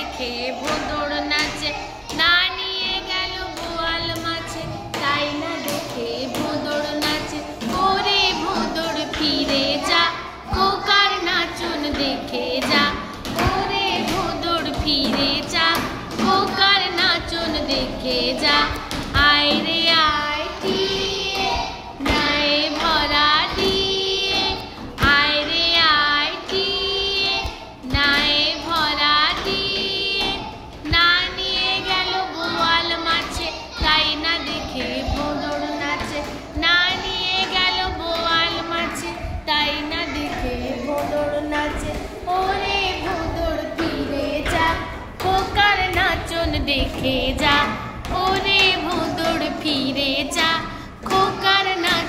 দেখে ভোঁদড় নাচে, না নিয়ে গেল বোয়াল মাছে, তাই না দেখে ভোঁদড় নাচে। ওরে ভোঁদড় ফিরে যা, খোকার নাচন দেখে যা। ওরে ভোঁদড় ফিরে যা, খোকার নাচন দেখে যা। আয় রে আয় টিয়ে, নায়ে ভরা দিয়ে, আয় রে আয় টিয়ে, নায়ে ভরা দিয়ে। না নিয়ে গেল বোয়াল মাছে, তাই না দেখে ভোঁদড় নাচে, না নিয়ে গেল বোয়াল মাছে, তাই না দেখে ভোঁদড় নাচে। ওরে ভোঁদড় ফিরে যা, খোকার নাচন দেখে যা। ওরে ভোঁদড় ফিরে যা, খোকার নাচন